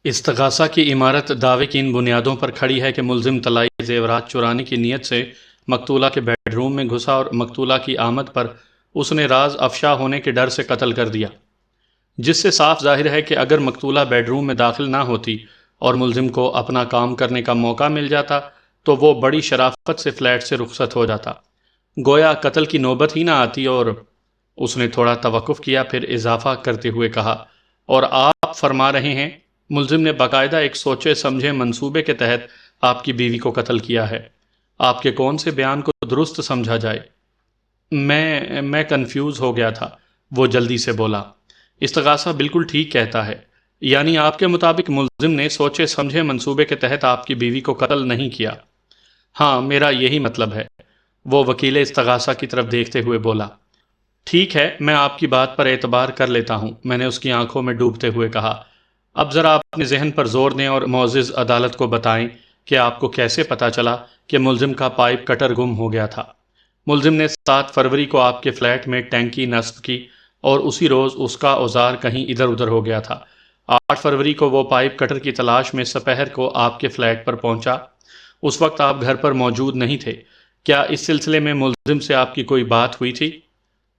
استغاثہ کی عمارت دعوے کی ان بنیادوں پر کھڑی ہے کہ ملزم طلائی زیورات چرانے کی نیت سے مقتولہ کے بیڈ روم میں گھسا اور مقتولہ کی آمد پر اس نے راز افشا ہونے کے ڈر سے قتل کر دیا، جس سے صاف ظاہر ہے کہ اگر مقتولہ بیڈ روم میں داخل نہ ہوتی اور ملزم کو اپنا کام کرنے کا موقع مل جاتا تو وہ بڑی شرافت سے فلیٹ سے رخصت ہو جاتا، گویا قتل کی نوبت ہی نہ آتی۔ اور اس نے تھوڑا توقف کیا، پھر اضافہ کرتے ہوئے کہا، اور آپ فرما رہے ہیں ملزم نے باقاعدہ ایک سوچے سمجھے منصوبے کے تحت آپ کی بیوی کو قتل کیا ہے۔ آپ کے کون سے بیان کو درست سمجھا جائے؟ میں کنفیوز ہو گیا تھا، وہ جلدی سے بولا۔ استغاثہ بالکل ٹھیک کہتا ہے، یعنی آپ کے مطابق ملزم نے سوچے سمجھے منصوبے کے تحت آپ کی بیوی کو قتل نہیں کیا؟ ہاں، میرا یہی مطلب ہے، وہ وکیل استغاثہ کی طرف دیکھتے ہوئے بولا۔ ٹھیک ہے، میں آپ کی بات پر اعتبار کر لیتا ہوں، میں نے اس کی آنکھوں میں ڈوبتے ہوئے کہا۔ اب ذرا اپنے ذہن پر زور دیں اور معزز عدالت کو بتائیں کہ آپ کو کیسے پتا چلا کہ ملزم کا پائپ کٹر گم ہو گیا تھا۔ ملزم نے 7 فروری کو آپ کے فلیٹ میں ٹینکی نصب کی اور اسی روز اس کا اوزار کہیں ادھر ادھر ہو گیا تھا۔ 8 فروری کو وہ پائپ کٹر کی تلاش میں سپہر کو آپ کے فلیٹ پر پہنچا۔ اس وقت آپ گھر پر موجود نہیں تھے، کیا اس سلسلے میں ملزم سے آپ کی کوئی بات ہوئی تھی؟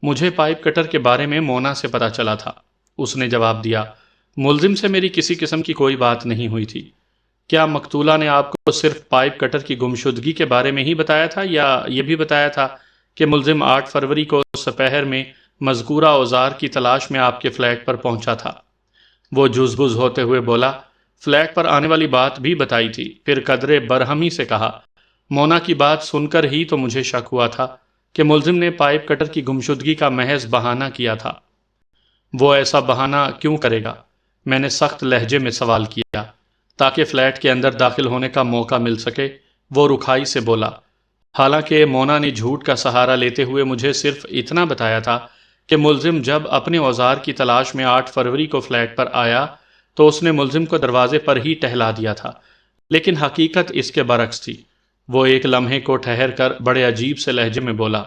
مجھے پائپ کٹر کے بارے میں مونا سے پتا چلا تھا، اس نے جواب دیا۔ ملزم سے میری کسی قسم کی کوئی بات نہیں ہوئی تھی۔ کیا مقتولہ نے آپ کو صرف پائپ کٹر کی گمشدگی کے بارے میں ہی بتایا تھا یا یہ بھی بتایا تھا کہ ملزم 8 فروری کو سپہر میں مذکورہ اوزار کی تلاش میں آپ کے فلیٹ پر پہنچا تھا؟ وہ جز بز ہوتے ہوئے بولا۔ فلیٹ پر آنے والی بات بھی بتائی تھی، پھر قدرے برہمی سے کہا۔ مونا کی بات سن کر ہی تو مجھے شک ہوا تھا کہ ملزم نے پائپ کٹر کی گمشدگی کا محض بہانہ کیا تھا۔ وہ ایسا بہانہ کیوں کرے گا؟ میں نے سخت لہجے میں سوال کیا، تاکہ فلیٹ کے اندر داخل ہونے کا موقع مل سکے۔ وہ رکھائی سے بولا، حالانکہ مونا نے جھوٹ کا سہارا لیتے ہوئے مجھے صرف اتنا بتایا تھا کہ ملزم جب اپنے اوزار کی تلاش میں 8 فروری کو فلیٹ پر آیا تو اس نے ملزم کو دروازے پر ہی ٹہلا دیا تھا، لیکن حقیقت اس کے برعکس تھی۔ وہ ایک لمحے کو ٹھہر کر بڑے عجیب سے لہجے میں بولا،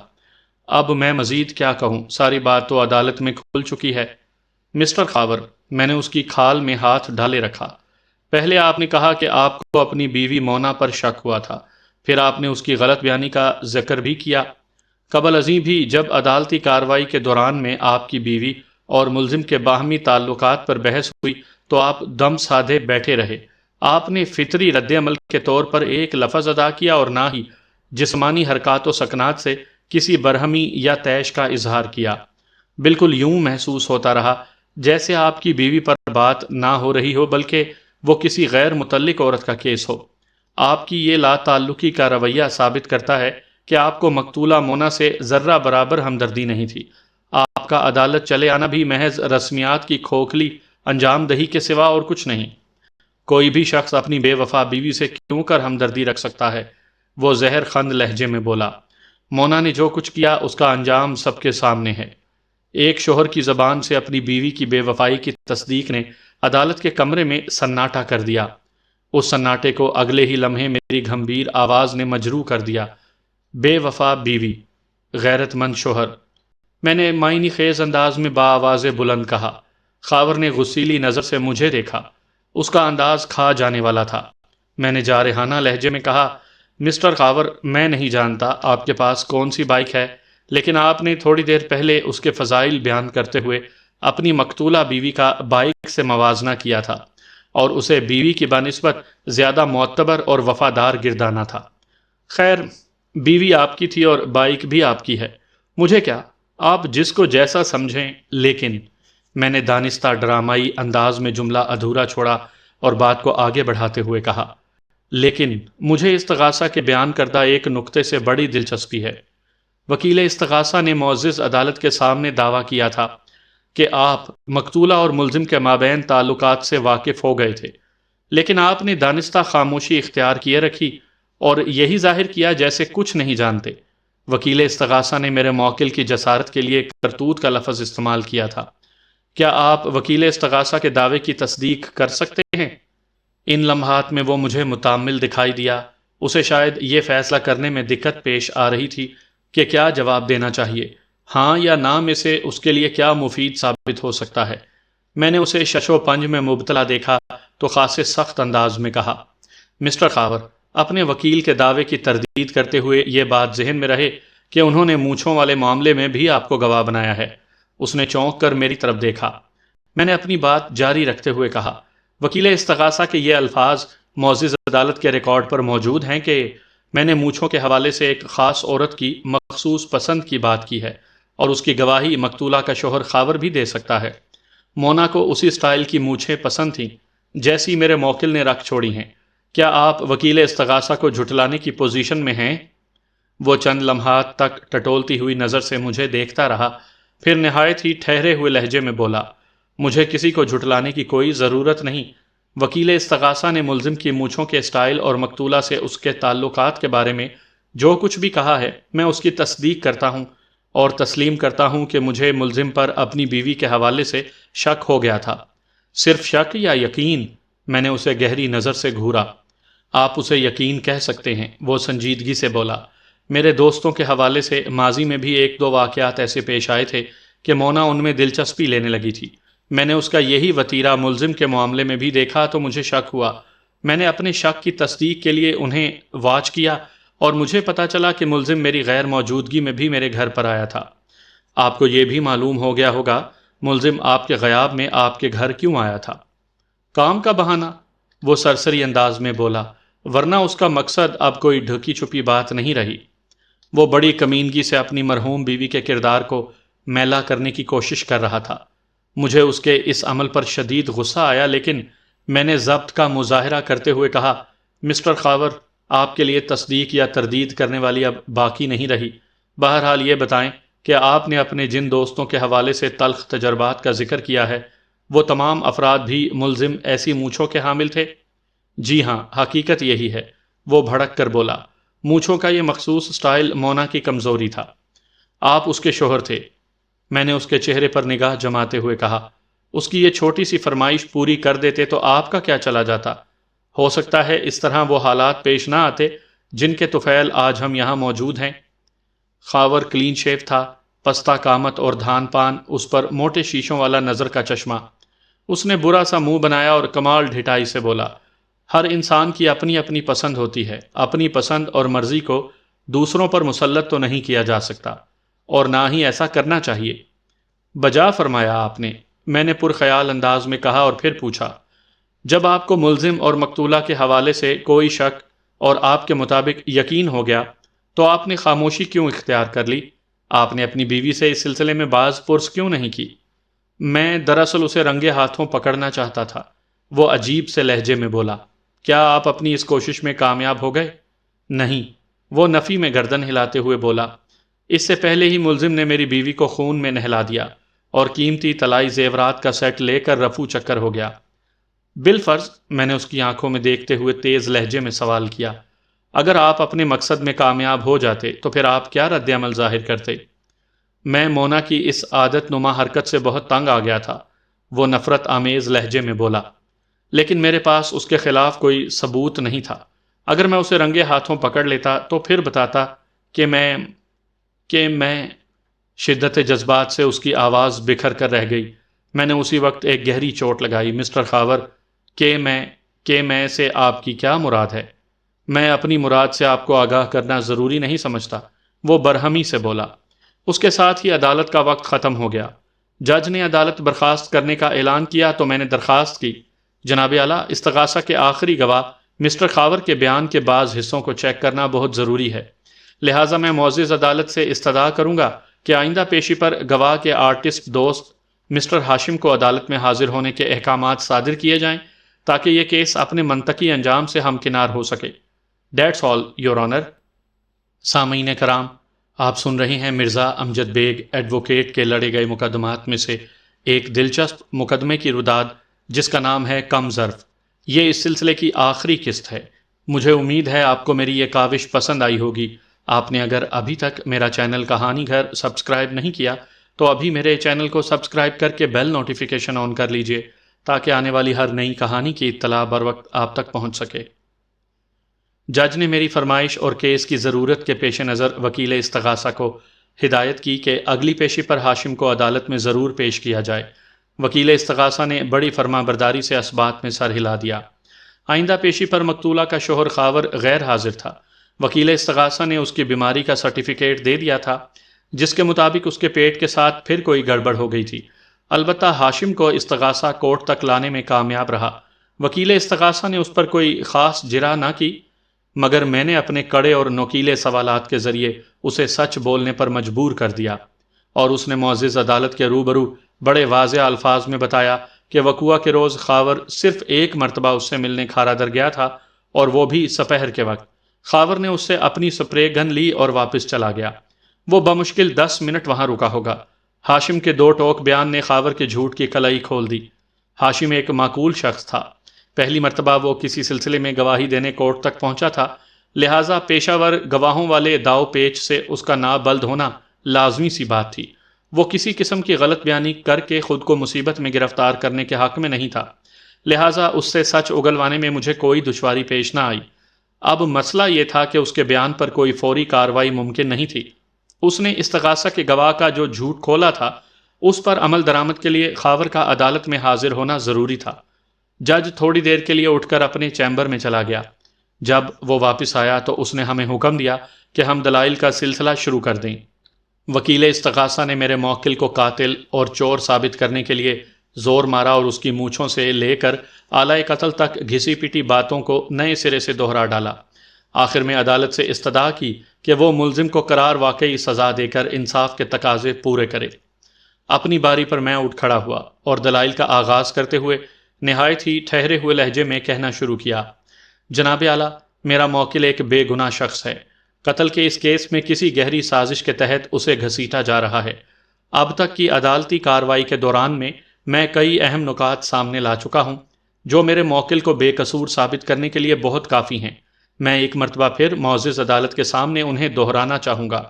اب میں مزید کیا کہوں، ساری بات تو عدالت میں کھل چکی ہے۔ مسٹر خاور، میں نے اس کی کھال میں ہاتھ ڈالے رکھا۔ پہلے آپ نے کہا کہ آپ کو اپنی بیوی مونا پر شک ہوا تھا، پھر آپ نے اس کی غلط بیانی کا ذکر بھی کیا۔ قبل ازیں بھی جب عدالتی کارروائی کے دوران میں آپ کی بیوی اور ملزم کے باہمی تعلقات پر بحث ہوئی تو آپ دم سادھے بیٹھے رہے۔ آپ نے فطری رد عمل کے طور پر ایک لفظ ادا کیا اور نہ ہی جسمانی حرکات و سکنات سے کسی برہمی یا طیش کا اظہار کیا۔ بالکل یوں محسوس ہوتا رہا جیسے آپ کی بیوی پر بات نہ ہو رہی ہو، بلکہ وہ کسی غیر متعلق عورت کا کیس ہو۔ آپ کی یہ لا تعلقی کا رویہ ثابت کرتا ہے کہ آپ کو مقتولہ مونا سے ذرہ برابر ہمدردی نہیں تھی۔ آپ کا عدالت چلے آنا بھی محض رسمیات کی کھوکھلی انجام دہی کے سوا اور کچھ نہیں۔ کوئی بھی شخص اپنی بے وفا بیوی سے کیوں کر ہمدردی رکھ سکتا ہے؟ وہ زہر خند لہجے میں بولا۔ مونا نے جو کچھ کیا اس کا انجام سب کے سامنے ہے۔ ایک شوہر کی زبان سے اپنی بیوی کی بے وفائی کی تصدیق نے عدالت کے کمرے میں سناٹا کر دیا۔ اس سناٹے کو اگلے ہی لمحے میری گھمبیر آواز نے مجروح کر دیا۔ بے وفا بیوی، غیرت مند شوہر، میں نے معنی خیز انداز میں بآواز بلند کہا۔ خاور نے غصیلی نظر سے مجھے دیکھا، اس کا انداز کھا جانے والا تھا۔ میں نے جارحانہ لہجے میں کہا، مسٹر خاور، میں نہیں جانتا آپ کے پاس کون سی بائک ہے، لیکن آپ نے تھوڑی دیر پہلے اس کے فضائل بیان کرتے ہوئے اپنی مقتولہ بیوی کا بائک سے موازنہ کیا تھا اور اسے بیوی کی بنسبت زیادہ معتبر اور وفادار گردانا تھا۔ خیر، بیوی آپ کی تھی اور بائک بھی آپ کی ہے، مجھے کیا، آپ جس کو جیسا سمجھیں۔ لیکن میں نے دانستہ ڈرامائی انداز میں جملہ ادھورا چھوڑا اور بات کو آگے بڑھاتے ہوئے کہا، لیکن مجھے استغاثہ کے بیان کردہ ایک نقطے سے بڑی دلچسپی ہے۔ وکیل استغاثہ نے معزز عدالت کے سامنے دعویٰ کیا تھا کہ آپ مقتولہ اور ملزم کے مابین تعلقات سے واقف ہو گئے تھے، لیکن آپ نے دانستہ خاموشی اختیار کیے رکھی اور یہی ظاہر کیا جیسے کچھ نہیں جانتے۔ وکیل استغاثہ نے میرے موکل کی جسارت کے لیے کرتوت کا لفظ استعمال کیا تھا۔ کیا آپ وکیل استغاثہ کے دعوے کی تصدیق کر سکتے ہیں؟ ان لمحات میں وہ مجھے متامل دکھائی دیا۔ اسے شاید یہ فیصلہ کرنے میں دقت پیش آ رہی تھی کہ کیا جواب دینا چاہیے، ہاں یا نہ میں سے اس کے لیے کیا مفید ثابت ہو سکتا ہے۔ میں نے اسے شش و پنج میں مبتلا دیکھا تو خاصے سخت انداز میں کہا، مسٹر خاور، اپنے وکیل کے دعوے کی تردید کرتے ہوئے یہ بات ذہن میں رہے کہ انہوں نے مونچھوں والے معاملے میں بھی آپ کو گواہ بنایا ہے۔ اس نے چونک کر میری طرف دیکھا۔ میں نے اپنی بات جاری رکھتے ہوئے کہا، وکیل استغاثہ کے یہ الفاظ معزز عدالت کے ریکارڈ پر موجود ہیں کہ میں نے مونچھوں کے حوالے سے ایک خاص عورت کی مخصوص پسند کی بات کی ہے، اور اس کی گواہی مقتولہ کا شوہر خاور بھی دے سکتا ہے۔ مونا کو اسی سٹائل کی مونچھیں پسند تھیں جیسی میرے موکل نے رکھ چھوڑی ہیں۔ کیا آپ وکیل استغاثہ کو جھٹلانے کی پوزیشن میں ہیں؟ وہ چند لمحات تک ٹٹولتی ہوئی نظر سے مجھے دیکھتا رہا، پھر نہایت ہی ٹھہرے ہوئے لہجے میں بولا، مجھے کسی کو جھٹلانے کی کوئی ضرورت نہیں۔ وکیل استغاثہ نے ملزم کی مونچھوں کے سٹائل اور مقتولہ سے اس کے تعلقات کے بارے میں جو کچھ بھی کہا ہے، میں اس کی تصدیق کرتا ہوں اور تسلیم کرتا ہوں کہ مجھے ملزم پر اپنی بیوی کے حوالے سے شک ہو گیا تھا۔ صرف شک یا یقین؟ میں نے اسے گہری نظر سے گھورا۔ آپ اسے یقین کہہ سکتے ہیں، وہ سنجیدگی سے بولا۔ میرے دوستوں کے حوالے سے ماضی میں بھی ایک دو واقعات ایسے پیش آئے تھے کہ مونا ان میں دلچسپی لینے لگی تھی۔ میں نے اس کا یہی وتیرہ ملزم کے معاملے میں بھی دیکھا تو مجھے شک ہوا۔ میں نے اپنے شک کی تصدیق کے لیے انہیں واچ کیا اور مجھے پتا چلا کہ ملزم میری غیر موجودگی میں بھی میرے گھر پر آیا تھا۔ آپ کو یہ بھی معلوم ہو گیا ہوگا ملزم آپ کے غیاب میں آپ کے گھر کیوں آیا تھا؟ کام کا بہانہ، وہ سرسری انداز میں بولا، ورنہ اس کا مقصد اب کوئی ڈھکی چھپی بات نہیں رہی۔ وہ بڑی کمینگی سے اپنی مرحوم بیوی کے کردار کو میلا کرنے کی کوشش کر رہا تھا۔ مجھے اس کے اس عمل پر شدید غصہ آیا، لیکن میں نے ضبط کا مظاہرہ کرتے ہوئے کہا، مسٹر خاور، آپ کے لیے تصدیق یا تردید کرنے والی اب باقی نہیں رہی۔ بہرحال یہ بتائیں کہ آپ نے اپنے جن دوستوں کے حوالے سے تلخ تجربات کا ذکر کیا ہے، وہ تمام افراد بھی ملزم ایسی مونچھوں کے حامل تھے؟ جی ہاں، حقیقت یہی ہے، وہ بھڑک کر بولا۔ مونچھوں کا یہ مخصوص سٹائل مونا کی کمزوری تھا۔ آپ اس کے شوہر تھے۔ میں نے اس کے چہرے پر نگاہ جماتے ہوئے کہا، اس کی یہ چھوٹی سی فرمائش پوری کر دیتے تو آپ کا کیا چلا جاتا؟ ہو سکتا ہے اس طرح وہ حالات پیش نہ آتے جن کے طفیل آج ہم یہاں موجود ہیں۔ خاور کلین شیو تھا، پستہ قامت اور دھان پان، اس پر موٹے شیشوں والا نظر کا چشمہ۔ اس نے برا سا منہ بنایا اور کمال ڈھٹائی سے بولا، ہر انسان کی اپنی اپنی پسند ہوتی ہے، اپنی پسند اور مرضی کو دوسروں پر مسلط تو نہیں کیا جا سکتا، اور نہ ہی ایسا کرنا چاہیے۔ بجا فرمایا آپ نے، میں نے پرخیال انداز میں کہا اور پھر پوچھا، جب آپ کو ملزم اور مقتولہ کے حوالے سے کوئی شک اور آپ کے مطابق یقین ہو گیا تو آپ نے خاموشی کیوں اختیار کر لی؟ آپ نے اپنی بیوی سے اس سلسلے میں باز پرس کیوں نہیں کی؟ میں دراصل اسے رنگے ہاتھوں پکڑنا چاہتا تھا، وہ عجیب سے لہجے میں بولا۔ کیا آپ اپنی اس کوشش میں کامیاب ہو گئے؟ نہیں، وہ نفی میں گردن ہلاتے ہوئے بولا۔ اس سے پہلے ہی ملزم نے میری بیوی کو خون میں نہلا دیا اور قیمتی طلائی زیورات کا سیٹ لے کر رفو چکر ہو گیا۔ بالفرض، میں نے اس کی آنکھوں میں دیکھتے ہوئے تیز لہجے میں سوال کیا، اگر آپ اپنے مقصد میں کامیاب ہو جاتے تو پھر آپ کیا رد عمل ظاہر کرتے؟ میں مونا کی اس عادت نما حرکت سے بہت تنگ آ گیا تھا، وہ نفرت آمیز لہجے میں بولا، لیکن میرے پاس اس کے خلاف کوئی ثبوت نہیں تھا۔ اگر میں اسے رنگے ہاتھوں پکڑ لیتا تو پھر بتاتا کہ میں شدت جذبات سے اس کی آواز بکھر کر رہ گئی۔ میں نے اسی وقت ایک گہری چوٹ لگائی۔ مسٹر خاور، کہ میں سے آپ کی کیا مراد ہے؟ میں اپنی مراد سے آپ کو آگاہ کرنا ضروری نہیں سمجھتا، وہ برہمی سے بولا۔ اس کے ساتھ ہی عدالت کا وقت ختم ہو گیا۔ جج نے عدالت برخاست کرنے کا اعلان کیا تو میں نے درخواست کی، جناب اعلیٰ، استغاثہ کے آخری گواہ مسٹر خاور کے بیان کے بعض حصوں کو چیک کرنا بہت ضروری ہے، لہٰذا میں معزز عدالت سے استدعا کروں گا کہ آئندہ پیشی پر گواہ کے آرٹسٹ دوست مسٹر ہاشم کو عدالت میں حاضر ہونے کے احکامات صادر کیے جائیں تاکہ یہ کیس اپنے منطقی انجام سے ہمکنار ہو سکے۔ That's all your owner. سامعین کرام، آپ سن رہے ہیں مرزا امجد بیگ ایڈوکیٹ کے لڑے گئے مقدمات میں سے ایک دلچسپ مقدمے کی رداد جس کا نام ہے کم ظرف۔ یہ اس سلسلے کی آخری قسط ہے۔ مجھے امید ہے آپ کو میری یہ کاوش پسند آئی ہوگی۔ آپ نے اگر ابھی تک میرا چینل کہانی گھر سبسکرائب نہیں کیا تو ابھی میرے چینل کو سبسکرائب کر کے بیل نوٹیفیکیشن آن کر لیجئے تاکہ آنے والی ہر نئی کہانی کی اطلاع بر وقت آپ تک پہنچ سکے۔ جج نے میری فرمائش اور کیس کی ضرورت کے پیش نظر وکیل استغاثہ کو ہدایت کی کہ اگلی پیشی پر ہاشم کو عدالت میں ضرور پیش کیا جائے۔ وکیل استغاثہ نے بڑی فرما برداری سے اس بات میں سر ہلا دیا۔ آئندہ پیشی پر مقتولہ کا شوہر خاور غیر حاضر تھا۔ وکیل استغاثہ نے اس کی بیماری کا سرٹیفکیٹ دے دیا تھا، جس کے مطابق اس کے پیٹ کے ساتھ پھر کوئی گڑبڑ ہو گئی تھی۔ البتہ ہاشم کو استغاثہ کورٹ تک لانے میں کامیاب رہا۔ وکیل استغاثہ نے اس پر کوئی خاص جرح نہ کی، مگر میں نے اپنے کڑے اور نوکیلے سوالات کے ذریعے اسے سچ بولنے پر مجبور کر دیا، اور اس نے معزز عدالت کے روبرو بڑے واضح الفاظ میں بتایا کہ وقوعہ کے روز خاور صرف ایک مرتبہ اس سے ملنے کھارا در گیا تھا، اور وہ بھی سپہر کے وقت۔ خاور نے اس سے اپنی سپرے گن لی اور واپس چلا گیا۔ وہ بمشکل 10 منٹ وہاں رکا ہوگا۔ ہاشم کے 2 ٹوک بیان نے خاور کے جھوٹ کی کلائی کھول دی۔ ہاشم ایک معقول شخص تھا۔ پہلی مرتبہ وہ کسی سلسلے میں گواہی دینے کورٹ تک پہنچا تھا، لہٰذا پیشہ ور گواہوں والے داؤ پیچ سے اس کا نابلد ہونا لازمی سی بات تھی۔ وہ کسی قسم کی غلط بیانی کر کے خود کو مصیبت میں گرفتار کرنے کے حق میں نہیں تھا، لہٰذا اس سے سچ اگلوانے میں مجھے کوئی دشواری پیش نہ آئی۔ اب مسئلہ یہ تھا کہ اس کے بیان پر کوئی فوری کارروائی ممکن نہیں تھی۔ اس نے استغاثہ کے گواہ کا جو جھوٹ کھولا تھا، اس پر عمل درآمد کے لیے خاور کا عدالت میں حاضر ہونا ضروری تھا۔ جج تھوڑی دیر کے لیے اٹھ کر اپنے چیمبر میں چلا گیا۔ جب وہ واپس آیا تو اس نے ہمیں حکم دیا کہ ہم دلائل کا سلسلہ شروع کر دیں۔ وکیل استغاثہ نے میرے موکل کو قاتل اور چور ثابت کرنے کے لیے زور مارا اور اس کی مونچھوں سے لے کر آلہ قتل تک گھسی پٹی باتوں کو نئے سرے سے دوہرا ڈالا۔ آخر میں عدالت سے استدعا کی کہ وہ ملزم کو قرار واقعی سزا دے کر انصاف کے تقاضے پورے کرے۔ اپنی باری پر میں اٹھ کھڑا ہوا اور دلائل کا آغاز کرتے ہوئے نہایت ہی ٹھہرے ہوئے لہجے میں کہنا شروع کیا۔ جناب اعلیٰ، میرا موکل ایک بے گناہ شخص ہے۔ قتل کے اس کیس میں کسی گہری سازش کے تحت اسے گھسیٹا جا رہا ہے۔ اب تک کی عدالتی کارروائی کے دوران میں کئی اہم نکات سامنے لا چکا ہوں، جو میرے موکل کو بے قصور ثابت کرنے کے لیے بہت کافی ہیں۔ میں ایک مرتبہ پھر معزز عدالت کے سامنے انہیں دہرانا چاہوں گا۔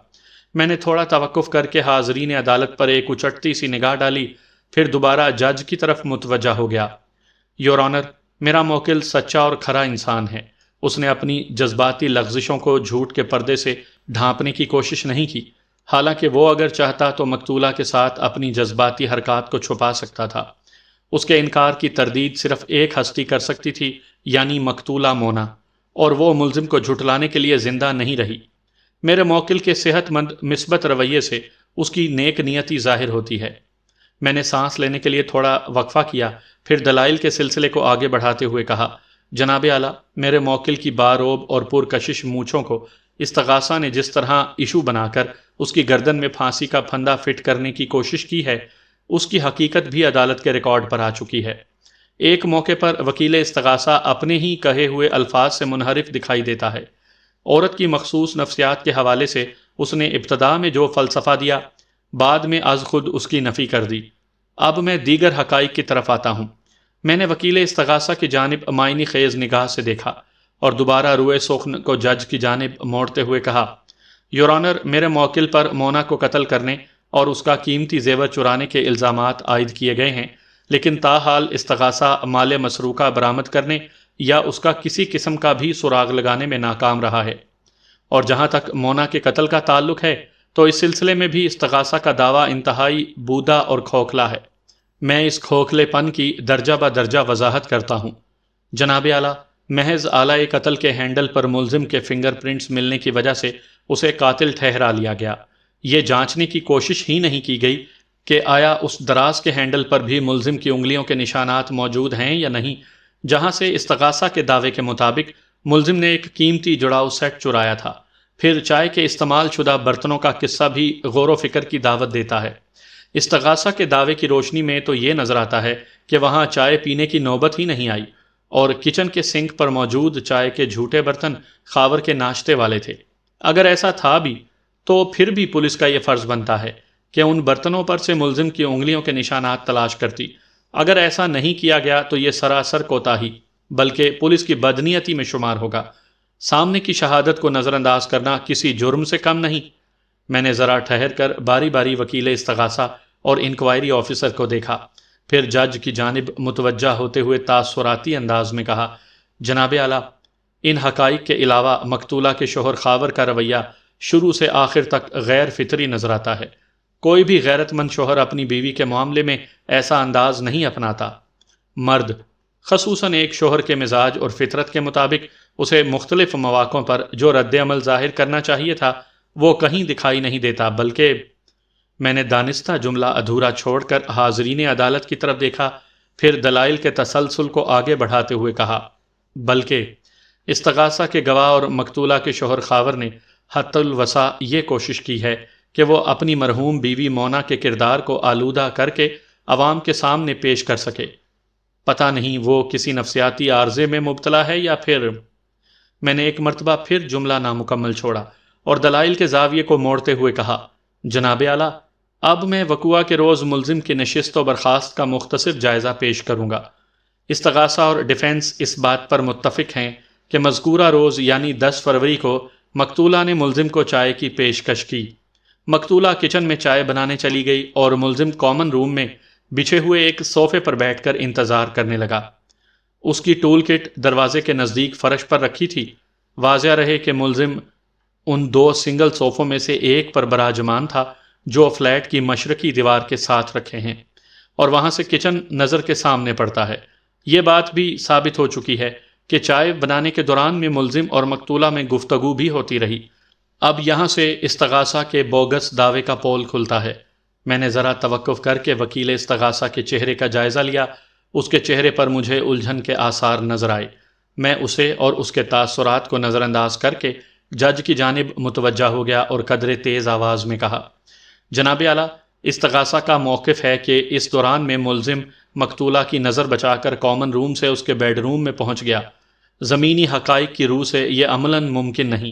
میں نے تھوڑا توقف کر کے حاضرین عدالت پر ایک اچٹتی سی نگاہ ڈالی، پھر دوبارہ جج کی طرف متوجہ ہو گیا۔ یور آنر، میرا موکل سچا اور کھرا انسان ہے۔ اس نے اپنی جذباتی لغزشوں کو جھوٹ کے پردے سے ڈھانپنے کی کوشش نہیں کی، حالانکہ وہ اگر چاہتا تو مقتولہ کے ساتھ اپنی جذباتی حرکات کو چھپا سکتا تھا۔ اس کے انکار کی تردید صرف ایک ہستی کر سکتی تھی، یعنی مقتولہ مونا، اور وہ ملزم کو جھٹلانے کے لیے زندہ نہیں رہی۔ میرے موکل کے صحت مند مثبت رویے سے اس کی نیک نیتی ظاہر ہوتی ہے۔ میں نے سانس لینے کے لیے تھوڑا وقفہ کیا، پھر دلائل کے سلسلے کو آگے بڑھاتے ہوئے کہا، جناب اعلیٰ، میرے موکل کی باروب اور پرکشش مونچھوں کو استغاثہ نے جس طرح ایشو بنا کر اس کی گردن میں پھانسی کا پھندا فٹ کرنے کی کوشش کی ہے، اس کی حقیقت بھی عدالت کے ریکارڈ پر آ چکی ہے۔ ایک موقع پر وکیل استغاثہ اپنے ہی کہے ہوئے الفاظ سے منحرف دکھائی دیتا ہے۔ عورت کی مخصوص نفسیات کے حوالے سے اس نے ابتدا میں جو فلسفہ دیا، بعد میں از خود اس کی نفی کر دی۔ اب میں دیگر حقائق کی طرف آتا ہوں۔ میں نے وکیل استغاثہ کی جانب معنی خیز نگاہ سے دیکھا اور دوبارہ روئے سخن کو جج کی جانب موڑتے ہوئے کہا، یور آنر، میرے موکل پر مونا کو قتل کرنے اور اس کا قیمتی زیور چرانے کے الزامات عائد کیے گئے ہیں، لیکن تاحال استغاثہ مال مسروقہ برآمد کرنے یا اس کا کسی قسم کا بھی سراغ لگانے میں ناکام رہا ہے۔ اور جہاں تک مونا کے قتل کا تعلق ہے تو اس سلسلے میں بھی استغاثہ کا دعویٰ انتہائی بودا اور کھوکھلا ہے۔ میں اس کھوکھلے پن کی درجہ بدرجہ وضاحت کرتا ہوں۔ جناب اعلیٰ، محض آلہ قتل کے ہینڈل پر ملزم کے فنگر پرنٹس ملنے کی وجہ سے اسے قاتل ٹھہرا لیا گیا۔ یہ جانچنے کی کوشش ہی نہیں کی گئی کہ آیا اس دراز کے ہینڈل پر بھی ملزم کی انگلیوں کے نشانات موجود ہیں یا نہیں، جہاں سے استغاثہ کے دعوے کے مطابق ملزم نے ایک قیمتی جڑاؤ سیٹ چرایا تھا۔ پھر چائے کے استعمال شدہ برتنوں کا قصہ بھی غور و فکر کی دعوت دیتا ہے۔ استغاثہ کے دعوے کی روشنی میں تو یہ نظر آتا ہے کہ وہاں چائے پینے کی نوبت ہی نہیں آئی، اور کچن کے سنک پر موجود چائے کے جھوٹے برتن خاور کے ناشتے والے تھے۔ اگر ایسا تھا بھی تو پھر بھی پولیس کا یہ فرض بنتا ہے کہ ان برتنوں پر سے ملزم کی انگلیوں کے نشانات تلاش کرتی۔ اگر ایسا نہیں کیا گیا تو یہ سراسر کوتاہی بلکہ پولیس کی بدنیتی میں شمار ہوگا۔ سامنے کی شہادت کو نظر انداز کرنا کسی جرم سے کم نہیں۔ میں نے ذرا ٹھہر کر باری باری وکیل استغاثہ اور انکوائری آفیسر کو دیکھا، پھر جج کی جانب متوجہ ہوتے ہوئے تاثراتی انداز میں کہا، جناب اعلیٰ، ان حقائق کے علاوہ مقتولہ کے شوہر خاور کا رویہ شروع سے آخر تک غیر فطری نظر آتا ہے۔ کوئی بھی غیرت مند شوہر اپنی بیوی کے معاملے میں ایسا انداز نہیں اپناتا۔ مرد، خصوصاً ایک شوہر کے مزاج اور فطرت کے مطابق اسے مختلف مواقعوں پر جو رد عمل ظاہر کرنا چاہیے تھا وہ کہیں دکھائی نہیں دیتا، بلکہ میں نے دانستہ جملہ ادھورا چھوڑ کر حاضرین عدالت کی طرف دیکھا، پھر دلائل کے تسلسل کو آگے بڑھاتے ہوئے کہا، بلکہ استغاثہ کے گواہ اور مقتولہ کے شوہر خاور نے حتی الوسع یہ کوشش کی ہے کہ وہ اپنی مرحوم بیوی مونا کے کردار کو آلودہ کر کے عوام کے سامنے پیش کر سکے۔ پتہ نہیں وہ کسی نفسیاتی عارضے میں مبتلا ہے یا پھر… میں نے ایک مرتبہ پھر جملہ نامکمل چھوڑا اور دلائل کے زاویے کو موڑتے ہوئے کہا، جناب اعلیٰ، اب میں وقوعہ کے روز ملزم کی نشست و برخاست کا مختصر جائزہ پیش کروں گا۔ استغاثہ اور ڈیفنس اس بات پر متفق ہیں کہ مذکورہ روز یعنی 10 فروری کو مقتولہ نے ملزم کو چائے کی پیشکش کی۔ مقتولہ کچن میں چائے بنانے چلی گئی اور ملزم کامن روم میں بچھے ہوئے ایک صوفے پر بیٹھ کر انتظار کرنے لگا۔ اس کی ٹول کٹ دروازے کے نزدیک فرش پر رکھی تھی۔ واضح رہے کہ ملزم ان 2 سنگل صوفوں میں سے ایک پر براجمان تھا جو فلیٹ کی مشرقی دیوار کے ساتھ رکھے ہیں، اور وہاں سے کچن نظر کے سامنے پڑتا ہے۔ یہ بات بھی ثابت ہو چکی ہے کہ چائے بنانے کے دوران میں ملزم اور مقتولہ میں گفتگو بھی ہوتی رہی۔ اب یہاں سے استغاثہ کے بوگس دعوے کا پول کھلتا ہے۔ میں نے ذرا توقف کر کے وکیل استغاثہ کے چہرے کا جائزہ لیا۔ اس کے چہرے پر مجھے الجھن کے آثار نظر آئے۔ میں اسے اور اس کے تاثرات کو نظر انداز کر کے جج کی جانب متوجہ ہو گیا اور قدرے تیز آواز میں کہا، جناب اعلیٰ، استغاثہ کا موقف ہے کہ اس دوران میں ملزم مقتولہ کی نظر بچا کر کامن روم سے اس کے بیڈ روم میں پہنچ گیا۔ زمینی حقائق کی روح سے یہ عملاً ممکن نہیں۔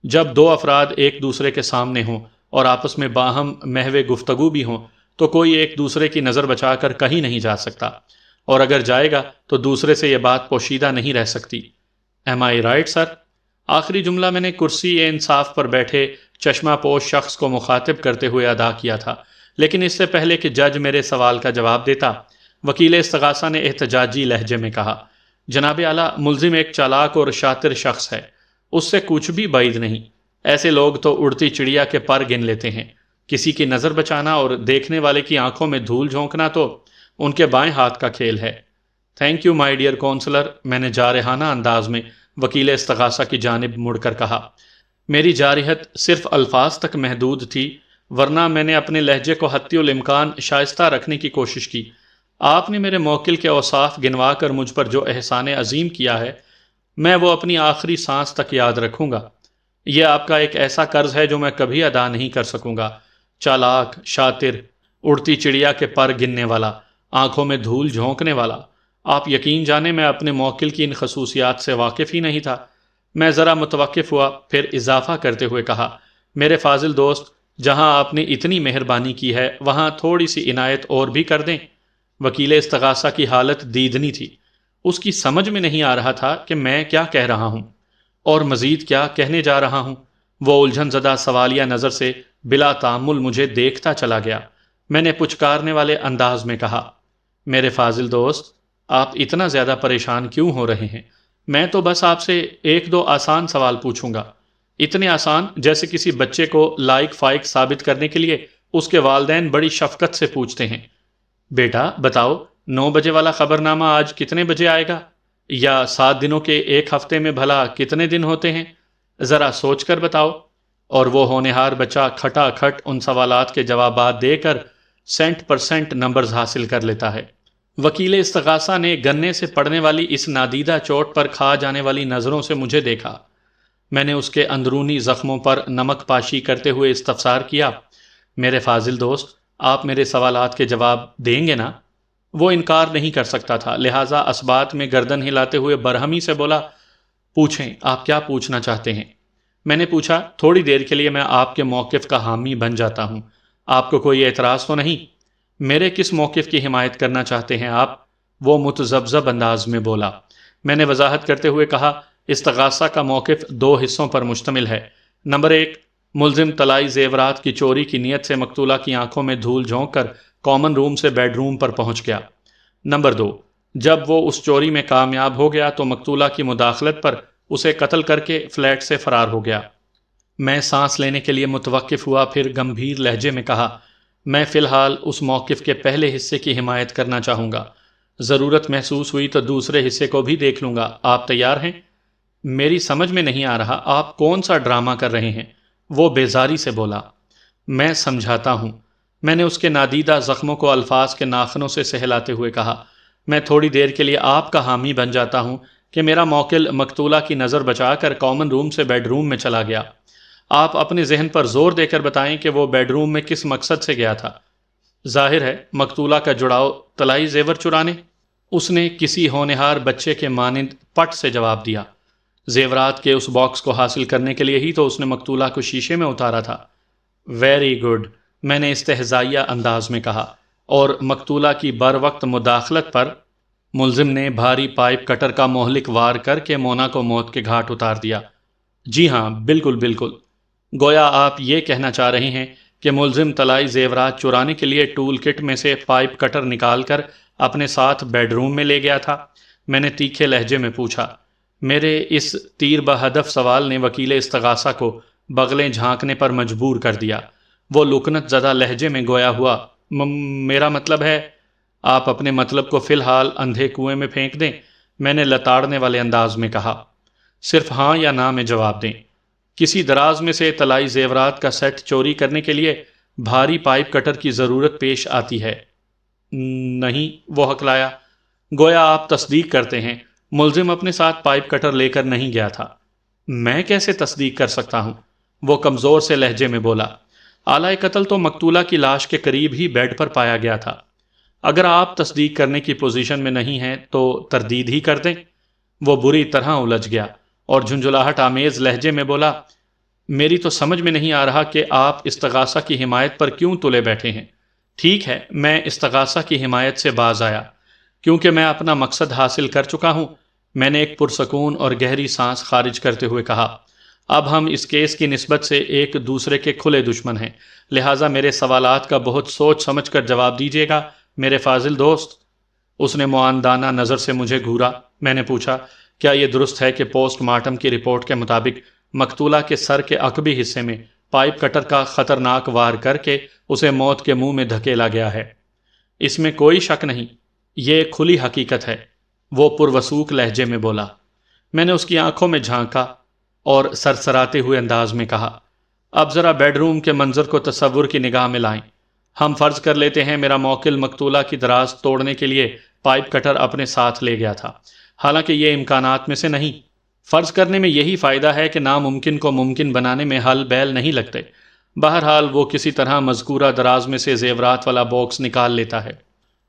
جب 2 افراد ایک دوسرے کے سامنے ہوں اور آپس میں باہم محو گفتگو بھی ہوں تو کوئی ایک دوسرے کی نظر بچا کر کہیں نہیں جا سکتا، اور اگر جائے گا تو دوسرے سے یہ بات پوشیدہ نہیں رہ سکتی۔ ایم آئی رائٹ سر؟ آخری جملہ میں نے کرسی انصاف پر بیٹھے چشمہ پوش شخص کو مخاطب کرتے ہوئے ادا کیا تھا، لیکن اس سے پہلے کہ جج میرے سوال کا جواب دیتا، وکیل استغاثہ نے احتجاجی لہجے میں کہا، جناب اعلیٰ، ملزم ایک چالاک اور شاطر شخص ہے، اس سے کچھ بھی بعید نہیں۔ ایسے لوگ تو اڑتی چڑیا کے پر گن لیتے ہیں۔ کسی کی نظر بچانا اور دیکھنے والے کی آنکھوں میں دھول جھونکنا تو ان کے بائیں ہاتھ کا کھیل ہے۔ Thank you my dear counsellor, میں نے جارحانہ انداز میں وکیل استغاثہ کی جانب مڑ کر کہا۔ میری جارحت صرف الفاظ تک محدود تھی، ورنہ میں نے اپنے لہجے کو حتی الامکان شائستہ رکھنے کی کوشش کی۔ آپ نے میرے موکل کے اوصاف گنوا کر مجھ پر جو احسان عظیم کیا ہے، میں وہ اپنی آخری سانس تک یاد رکھوں گا۔ یہ آپ کا ایک ایسا قرض ہے جو میں کبھی ادا نہیں کر سکوں گا۔ چالاک، شاطر، اڑتی چڑیا کے پر گننے والا، آنکھوں میں دھول جھونکنے والا، آپ یقین جانے میں اپنے موکل کی ان خصوصیات سے واقف ہی نہیں تھا۔ میں ذرا متوقف ہوا، پھر اضافہ کرتے ہوئے کہا، میرے فاضل دوست، جہاں آپ نے اتنی مہربانی کی ہے وہاں تھوڑی سی عنایت اور بھی کر دیں۔ وکیل استغاثہ کی حالت دیدنی تھی۔ اس کی سمجھ میں نہیں آ رہا تھا کہ میں کیا کہہ رہا ہوں اور مزید کیا کہنے جا رہا ہوں۔ وہ الجھن زدہ سوالیہ نظر سے بلا تأمل مجھے دیکھتا چلا گیا۔ میں نے پچکارنے والے انداز میں کہا، میرے فاضل دوست، آپ اتنا زیادہ پریشان کیوں ہو رہے ہیں؟ میں تو بس آپ سے 1-2 آسان سوال پوچھوں گا، اتنے آسان جیسے کسی بچے کو لائق فائق ثابت کرنے کے لیے اس کے والدین بڑی شفقت سے پوچھتے ہیں، بیٹا بتاؤ 9 بجے والا خبرنامہ آج کتنے بجے آئے گا؟ یا 7 دنوں کے ایک ہفتے میں بھلا کتنے دن ہوتے ہیں؟ ذرا سوچ کر بتاؤ۔ اور وہ ہونہار بچہ کھٹا کھٹ ان سوالات کے جوابات دے کر 100% نمبرز حاصل کر لیتا ہے۔ وکیل استغاثہ نے گنے سے پڑنے والی اس نادیدہ چوٹ پر کھا جانے والی نظروں سے مجھے دیکھا۔ میں نے اس کے اندرونی زخموں پر نمک پاشی کرتے ہوئے استفسار کیا، میرے فاضل دوست، آپ میرے سوالات کے جواب دیں گے نا؟ وہ انکار نہیں کر سکتا تھا، لہٰذا اسبات میں گردن ہلاتے ہوئے برہمی سے بولا، پوچھیں، آپ کیا پوچھنا چاہتے ہیں؟ میں نے پوچھا، تھوڑی دیر کے لیے میں آپ کے موقف کا حامی بن جاتا ہوں، آپ کو کوئی اعتراض تو نہیں؟ میرے کس موقف کی حمایت کرنا چاہتے ہیں آپ؟ وہ متذبذب انداز میں بولا۔ میں نے وضاحت کرتے ہوئے کہا، استغاثہ کا موقف 2 حصوں پر مشتمل ہے۔ نمبر 1، ملزم طلائی زیورات کی چوری کی نیت سے مقتولہ کی آنکھوں میں دھول جھونک کر کامن روم سے بیڈ روم پر پہنچ گیا۔ نمبر 2، جب وہ اس چوری میں کامیاب ہو گیا تو مقتولہ کی مداخلت پر اسے قتل کر کے فلیٹ سے فرار ہو گیا۔ میں سانس لینے کے لیے متوقف ہوا، پھر گمبھیر لہجے میں کہا، میں فی الحال اس موقف کے پہلے حصے کی حمایت کرنا چاہوں گا، ضرورت محسوس ہوئی تو دوسرے حصے کو بھی دیکھ لوں گا۔ آپ تیار ہیں؟ میری سمجھ میں نہیں آ رہا، آپ کون سا ڈرامہ کر رہے ہیں؟ وہ بیزاری سے بولا۔ میں سمجھاتا ہوں، میں نے اس کے نادیدہ زخموں کو الفاظ کے ناخنوں سے سہلاتے ہوئے کہا۔ میں تھوڑی دیر کے لیے آپ کا حامی بن جاتا ہوں کہ میرا موکل مقتولہ کی نظر بچا کر کامن روم سے بیڈ روم میں چلا گیا۔ آپ اپنے ذہن پر زور دے کر بتائیں کہ وہ بیڈ روم میں کس مقصد سے گیا تھا۔ ظاہر ہے مقتولہ کا جڑاؤ طلائی زیور چرانے، اس نے کسی ہونہار بچے کے مانند پٹ سے جواب دیا۔ زیورات کے اس باکس کو حاصل کرنے کے لیے ہی تو اس نے مقتولہ کو شیشے میں اتارا تھا۔ ویری گڈ، میں نے استہزائیہ انداز میں کہا، اور مقتولہ کی بر وقت مداخلت پر ملزم نے بھاری پائپ کٹر کا مہلک وار کر کے مونا کو موت کے گھاٹ اتار دیا۔ جی ہاں، بالکل بالکل۔ گویا آپ یہ کہنا چاہ رہے ہیں کہ ملزم طلائی زیورات چرانے کے لیے ٹول کٹ میں سے پائپ کٹر نکال کر اپنے ساتھ بیڈ روم میں لے گیا تھا؟ میں نے تیکھے لہجے میں پوچھا۔ میرے اس تیر بہدف سوال نے وکیل استغاثہ کو بغلیں جھانکنے پر مجبور کر دیا۔ وہ لکنت زدہ لہجے میں گویا ہوا، میرا مطلب ہے۔ آپ اپنے مطلب کو فی الحال اندھے کنویں میں پھینک دیں، میں نے لتاڑنے والے انداز میں کہا۔ صرف ہاں یا نہ میں جواب دیں۔ کسی دراز میں سے طلائی زیورات کا سیٹ چوری کرنے کے لیے بھاری پائپ کٹر کی ضرورت پیش آتی ہے؟ نہیں، وہ ہکلایا۔ گویا آپ تصدیق کرتے ہیں ملزم اپنے ساتھ پائپ کٹر لے کر نہیں گیا تھا۔ میں کیسے تصدیق کر سکتا ہوں؟ وہ کمزور سے لہجے میں بولا۔ آلہ قتل تو مقتولہ کی لاش کے قریب ہی بیڈ پر پایا گیا تھا۔ اگر آپ تصدیق کرنے کی پوزیشن میں نہیں ہیں تو تردید ہی کر دیں۔ وہ بری طرح الجھ گیا اور جھنجھلاہٹ آمیز لہجے میں بولا، میری تو سمجھ میں نہیں آ رہا کہ آپ استغاثہ کی حمایت پر کیوں تلے بیٹھے ہیں۔ ٹھیک ہے، میں استغاثہ کی حمایت سے باز آیا کیونکہ میں اپنا مقصد حاصل کر چکا ہوں، میں نے ایک پرسکون اور گہری سانس خارج کرتے ہوئے کہا۔ اب ہم اس کیس کی نسبت سے ایک دوسرے کے کھلے دشمن ہیں، لہٰذا میرے سوالات کا بہت سوچ سمجھ کر جواب دیجیے گا میرے فاضل دوست۔ اس نے معاندانہ نظر سے مجھے گھورا۔ میں نے پوچھا، کیا یہ درست ہے کہ پوسٹ مارٹم کی رپورٹ کے مطابق مقتولہ کے سر کے عقبی حصے میں پائپ کٹر کا خطرناک وار کر کے اسے موت کے منہ میں دھکیلا گیا ہے؟ اس میں کوئی شک نہیں، یہ کھلی حقیقت ہے، وہ پروسوک لہجے میں بولا۔ میں نے اس کی آنکھوں میں جھانکا اور سرسراتے ہوئے انداز میں کہا، اب ذرا بیڈ روم کے منظر کو تصور کی نگاہ میں لائیں۔ ہم فرض کر لیتے ہیں میرا موکل مقتولہ کی دراز توڑنے کے لیے پائپ کٹر اپنے ساتھ لے گیا تھا، حالانکہ یہ امکانات میں سے نہیں۔ فرض کرنے میں یہی فائدہ ہے کہ ناممکن کو ممکن بنانے میں حل بیل نہیں لگتے۔ بہرحال وہ کسی طرح مذکورہ دراز میں سے زیورات والا باکس نکال لیتا ہے۔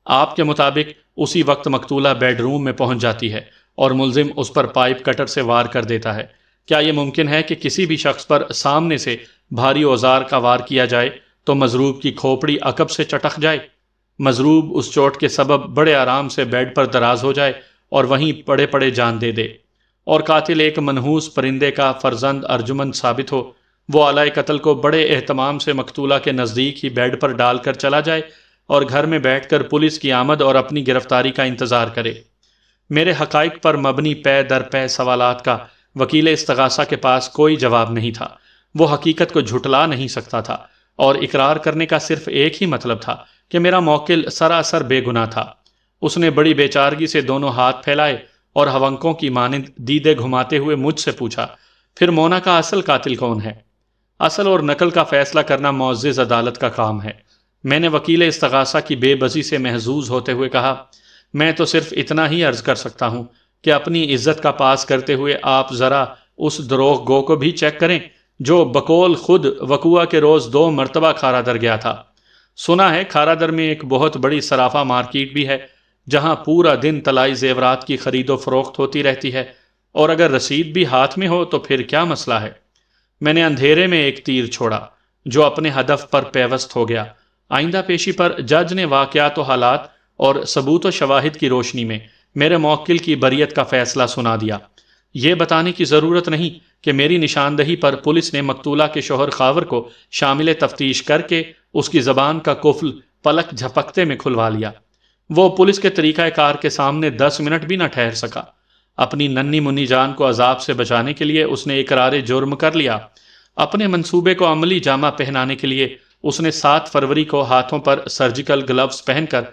آپ کے مطابق اسی وقت مقتولہ بیڈ روم میں پہنچ جاتی ہے اور ملزم اس پر پائپ کٹر سے وار کر دیتا ہے۔ کیا یہ ممکن ہے کہ کسی بھی شخص پر سامنے سے بھاری اوزار کا وار کیا جائے تو مضروب کی کھوپڑی عقب سے چٹک جائے؟ مضروب اس چوٹ کے سبب بڑے آرام سے بیڈ پر دراز ہو جائے اور وہیں پڑے پڑے جان دے دے، اور قاتل ایک منحوس پرندے کا فرزند ارجمند ثابت ہو۔ وہ آلہ قتل کو بڑے اہتمام سے مقتولہ کے نزدیک ہی بیڈ پر ڈال کر چلا جائے اور گھر میں بیٹھ کر پولیس کی آمد اور اپنی گرفتاری کا انتظار کرے۔ میرے حقائق پر مبنی پے در پے سوالات کا وکیل استغاثہ کے پاس کوئی جواب نہیں تھا۔ وہ حقیقت کو جھٹلا نہیں سکتا تھا، اور اقرار کرنے کا صرف ایک ہی مطلب تھا کہ میرا موکل سراسر بے گناہ تھا۔ اس نے بڑی بے چارگی سے دونوں ہاتھ پھیلائے اور ہونکوں کی مانند دیدے گھماتے ہوئے مجھ سے پوچھا، پھر مونا کا اصل قاتل کون ہے؟ اصل اور نقل کا فیصلہ کرنا معزز عدالت کا کام ہے، میں نے وکیل استغاثہ کی بے بسی سے محظوظ ہوتے ہوئے کہا۔ میں تو صرف اتنا ہی عرض کر سکتا ہوں کہ اپنی عزت کا پاس کرتے ہوئے آپ ذرا اس دروغ گو کو بھی چیک کریں جو بقول خود وقوعہ کے روز 2 مرتبہ کھارا در گیا تھا۔ سنا ہے کھارا در میں ایک بہت بڑی صرافہ مارکیٹ بھی ہے جہاں پورا دن طلائی زیورات کی خرید و فروخت ہوتی رہتی ہے، اور اگر رسید بھی ہاتھ میں ہو تو پھر کیا مسئلہ ہے؟ میں نے اندھیرے میں ایک تیر چھوڑا جو اپنے ہدف پر پیوست ہو گیا۔ آئندہ پیشی پر جج نے واقعات و حالات اور ثبوت و شواہد کی روشنی میں میرے موکل کی بریت کا فیصلہ سنا دیا۔ یہ بتانے کی ضرورت نہیں کہ میری نشاندہی پر پولیس نے مقتولہ کے شوہر خاور کو شامل تفتیش کر کے اس کی زبان کا قفل پلک جھپکتے میں کھلوا لیا۔ وہ پولیس کے طریقہ کار کے سامنے 10 منٹ بھی نہ ٹھہر سکا۔ اپنی ننھی منی جان کو عذاب سے بچانے کے لیے اس نے اقرار جرم کر لیا۔ اپنے منصوبے کو عملی جامہ پہنانے کے لیے اس نے 7 فروری کو ہاتھوں پر سرجیکل گلوز پہن کر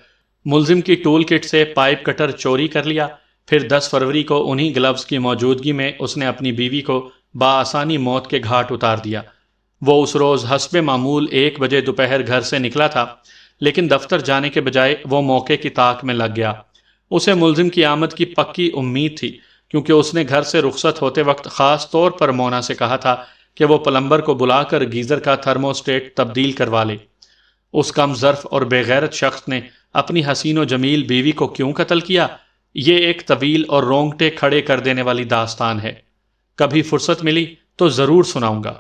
ملزم کی ٹول کٹ سے پائپ کٹر چوری کر لیا۔ پھر 10 فروری کو انہی گلوز کی موجودگی میں اس نے اپنی بیوی کو بآسانی موت کے گھاٹ اتار دیا۔ وہ اس روز حسب معمول 1 بجے دوپہر گھر سے نکلا تھا، لیکن دفتر جانے کے بجائے وہ موقع کی طاق میں لگ گیا۔ اسے ملزم کی آمد کی پکی امید تھی، کیونکہ اس نے گھر سے رخصت ہوتے وقت خاص طور پر مونا سے کہا تھا کہ وہ پلمبر کو بلا کر گیزر کا تھرموسٹیٹ تبدیل کروا لے۔ اس کم ظرف اور بے غیرت شخص نے اپنی حسین و جمیل بیوی کو کیوں قتل کیا؟ یہ ایک طویل اور رونگٹے کھڑے کر دینے والی داستان ہے۔ کبھی فرصت ملی تو ضرور سناؤں گا۔